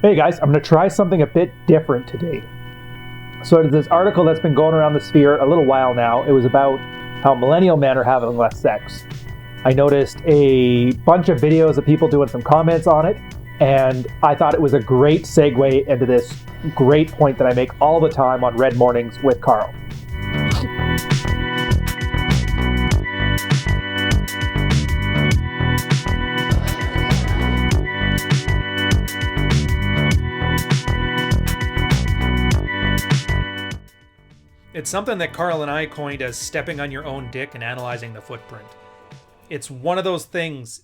Hey guys, I'm going to try something a bit different today. So there's this article that's been going around the sphere a little while now. It was about how millennial men are having less sex. I noticed a bunch of videos of people doing some comments on it, and I thought it was a great segue into this great point that I make all the time on Red Mornings with Carl. It's something that Carl and I coined as stepping on your own dick and analyzing the footprint. It's one of those things,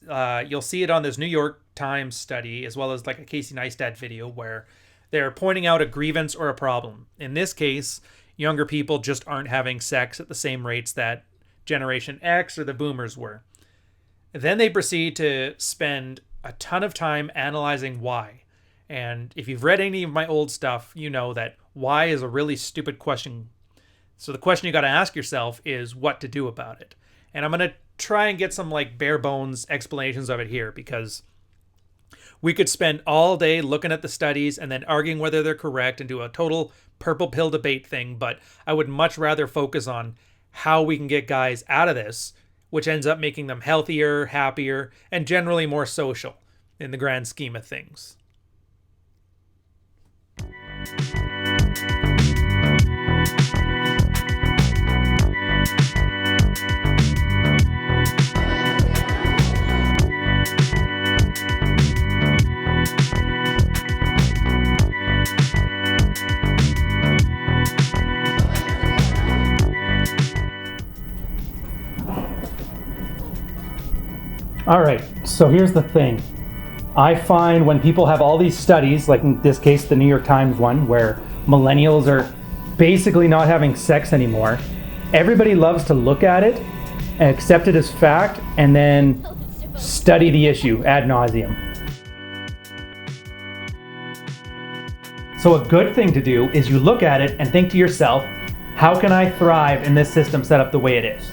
you'll see it on this New York Times study, as well as like a Casey Neistat video, where they're pointing out a grievance or a problem. In this case, younger people just aren't having sex at the same rates that Generation X or the boomers were. Then they proceed to spend a ton of time analyzing why. And if you've read any of my old stuff, you know that why is a really stupid question. So the question you got to ask yourself is what to do about it. And I'm going to try and get some like bare bones explanations of it here, because we could spend all day looking at the studies and then arguing whether they're correct and do a total purple pill debate thing. But I would much rather focus on how we can get guys out of this, which ends up making them healthier, happier, and generally more social in the grand scheme of things. All right, so here's the thing. I find when people have all these studies, like in this case, the New York Times one, where millennials are basically not having sex anymore, everybody loves to look at it and accept it as fact and then study the issue ad nauseum. So a good thing to do is you look at it and think to yourself, how can I thrive in this system set up the way it is?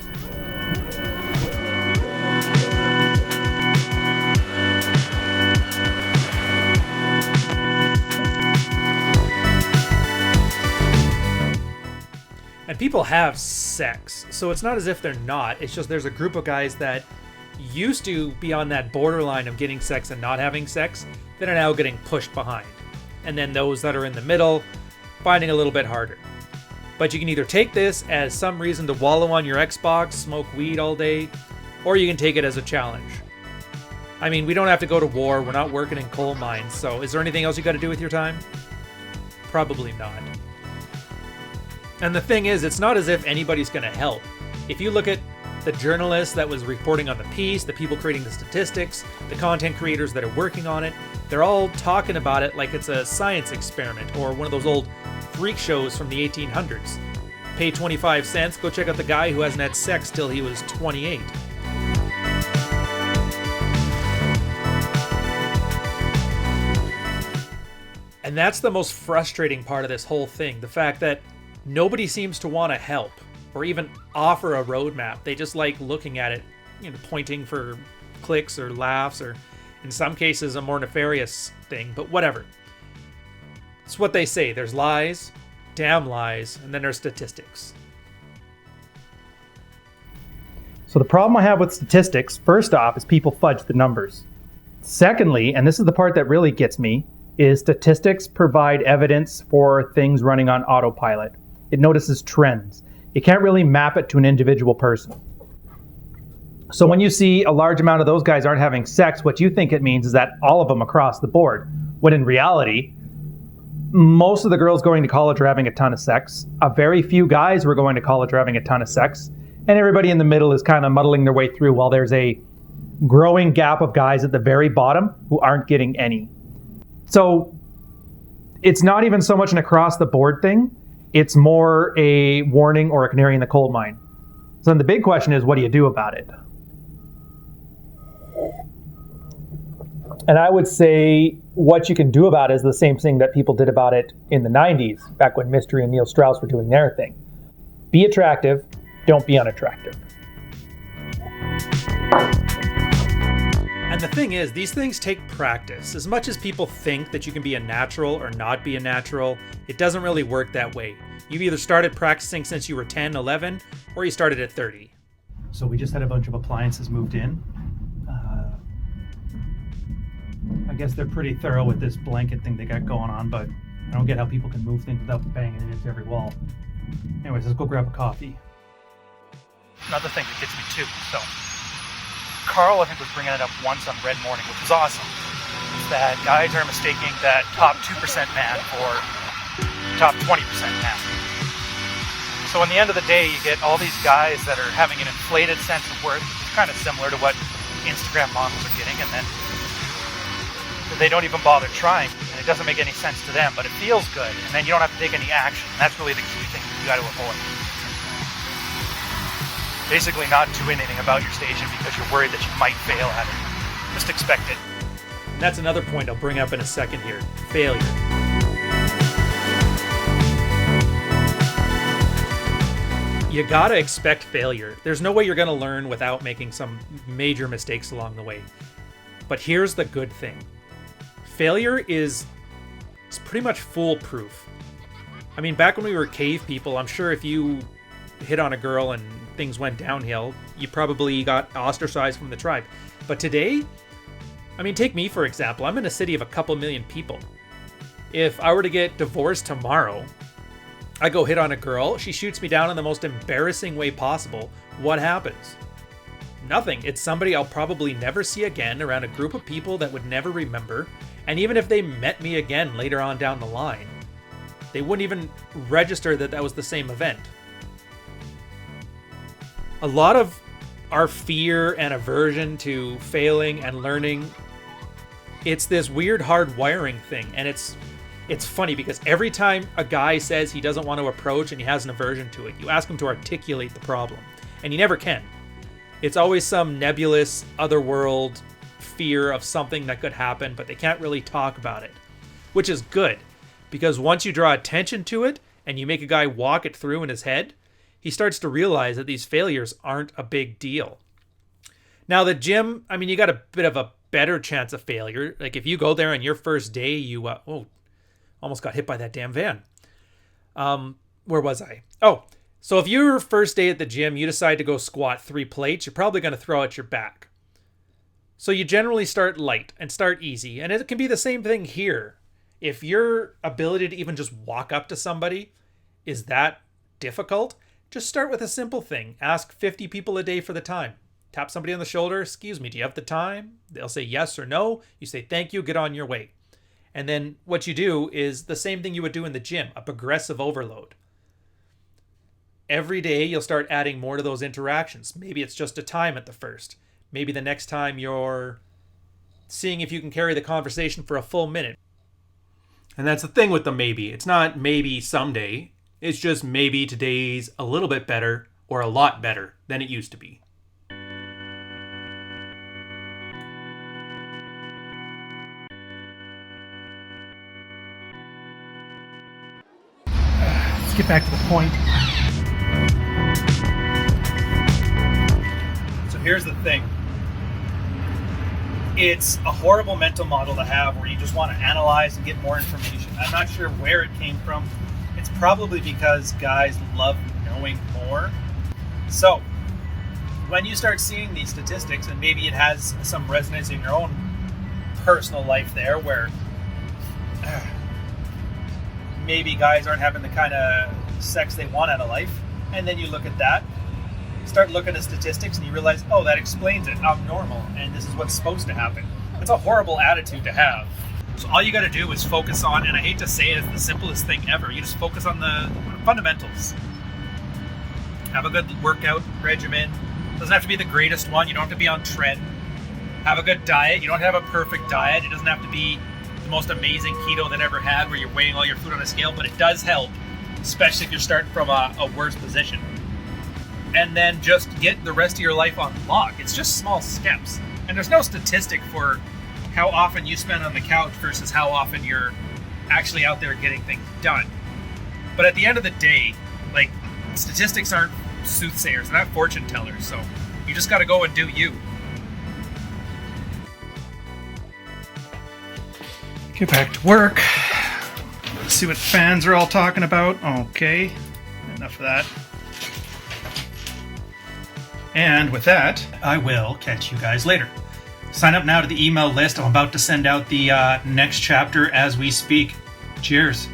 And people have sex, so it's not as if they're not. It's just there's a group of guys that used to be on that borderline of getting sex and not having sex that are now getting pushed behind. And then those that are in the middle, finding a little bit harder. But you can either take this as some reason to wallow on your Xbox, smoke weed all day, or you can take it as a challenge. I mean, we don't have to go to war, we're not working in coal mines, so is there anything else you got to do with your time? Probably not. And the thing is, it's not as if anybody's going to help. If you look at the journalist that was reporting on the piece, the people creating the statistics, the content creators that are working on it, they're all talking about it like it's a science experiment or one of those old freak shows from the 1800s. Pay 25 cents, go check out the guy who hasn't had sex till he was 28. And that's the most frustrating part of this whole thing, the fact that nobody seems to want to help or even offer a roadmap. They just like looking at it, pointing for clicks or laughs, or in some cases a more nefarious thing, but whatever. It's what they say. There's lies, damn lies, and then there's statistics. So the problem I have with statistics, first off, is people fudge the numbers. Secondly, and this is the part that really gets me, is statistics provide evidence for things running on autopilot. It notices trends. It can't really map it to an individual person. So when you see a large amount of those guys aren't having sex, what you think it means is that all of them across the board, when in reality, most of the girls going to college are having a ton of sex. A very few guys who are going to college are having a ton of sex. And everybody in the middle is kind of muddling their way through while there's a growing gap of guys at the very bottom who aren't getting any. So it's not even so much an across the board thing. It's more a warning or a canary in the coal mine. So then the big question is, what do you do about it? And I would say what you can do about it is the same thing that people did about it in the 90s, back when Mystery and Neil Strauss were doing their thing. Be attractive, don't be unattractive. And the thing is, these things take practice. As much as people think that you can be a natural or not be a natural, it doesn't really work that way. You've either started practicing since you were 10, 11, or you started at 30. So we just had a bunch of appliances moved in. I guess they're pretty thorough with this blanket thing they got going on, but I don't get how people can move things without banging it into every wall. Anyways, let's go grab a coffee. Another thing that gets me too, so Carl, I think, was bringing it up once on Red Morning, which is awesome, is that guys are mistaking that top 2% man for top 20% man. So in the end of the day, you get all these guys that are having an inflated sense of worth, which is kind of similar to what Instagram models are getting, and then they don't even bother trying, and it doesn't make any sense to them, but it feels good, and then you don't have to take any action. And that's really the key thing you got to avoid. Basically not doing anything about your station because you're worried that you might fail at it. Just expect it. And that's another point I'll bring up in a second here. Failure. You gotta expect failure. There's no way you're gonna learn without making some major mistakes along the way. But here's the good thing. Failure is pretty much foolproof. I mean, back when we were cave people, I'm sure if you hit on a girl and things went downhill, you probably got ostracized from the tribe. But today, I mean, take me for example. I'm in a city of a couple million people. If I were to get divorced tomorrow, I go hit on a girl, she shoots me down in the most embarrassing way possible. What happens? Nothing. It's somebody I'll probably never see again around a group of people that would never remember. And even if they met me again later on down the line, they wouldn't even register that that was the same event. A lot of our fear and aversion to failing and learning, it's this weird hard wiring thing. And it's funny because every time a guy says he doesn't want to approach and he has an aversion to it, you ask him to articulate the problem. And he never can. It's always some nebulous, otherworld fear of something that could happen, but they can't really talk about it. Which is good, because once you draw attention to it and you make a guy walk it through in his head, he starts to realize that these failures aren't a big deal. Now, the gym, I mean, you got a bit of a better chance of failure. Like if you go there on your first day, you, almost got hit by that damn van. Where was I? Oh, so if your first day at the gym, you decide to go squat 3 plates, you're probably going to throw out your back. So you generally start light and start easy. And it can be the same thing here. If your ability to even just walk up to somebody is that difficult, just start with a simple thing. Ask 50 people a day for the time. Tap somebody on the shoulder. Excuse me, do you have the time? They'll say yes or no. You say thank you, get on your way. And then what you do is the same thing you would do in the gym, a progressive overload. Every day you'll start adding more to those interactions. Maybe it's just a time at the first. Maybe the next time you're seeing if you can carry the conversation for a full minute. And that's the thing with the maybe. It's not maybe someday. It's just maybe today's a little bit better or a lot better than it used to be. Let's get back to the point. So here's the thing. It's a horrible mental model to have where you just want to analyze and get more information. I'm not sure where it came from. It's probably because guys love knowing more. So when you start seeing these statistics, and maybe it has some resonance in your own personal life there, where maybe guys aren't having the kind of sex they want out of life, and then you look at that, start looking at statistics, and you realize, oh, that explains it. I'm normal, and this is what's supposed to happen. It's a horrible attitude to have. So all you got to do is focus on, and I hate to say it, it's the simplest thing ever. You just focus on the fundamentals. Have a good workout regimen. Doesn't have to be the greatest one. You don't have to be on trend. Have a good diet. You don't have a perfect diet. It doesn't have to be the most amazing keto that ever had, where you're weighing all your food on a scale, but it does help, especially if you're starting from a worse position. And then just get the rest of your life on lock. It's just small steps. And there's no statistic for how often you spend on the couch versus how often you're actually out there getting things done. But at the end of the day, like, statistics aren't soothsayers, they're not fortune tellers, so you just got to go and do you. Get back to work. See what fans are all talking about. Okay, enough of that. And with that, I will catch you guys later. Sign up now to the email list. I'm about to send out the next chapter as we speak. Cheers.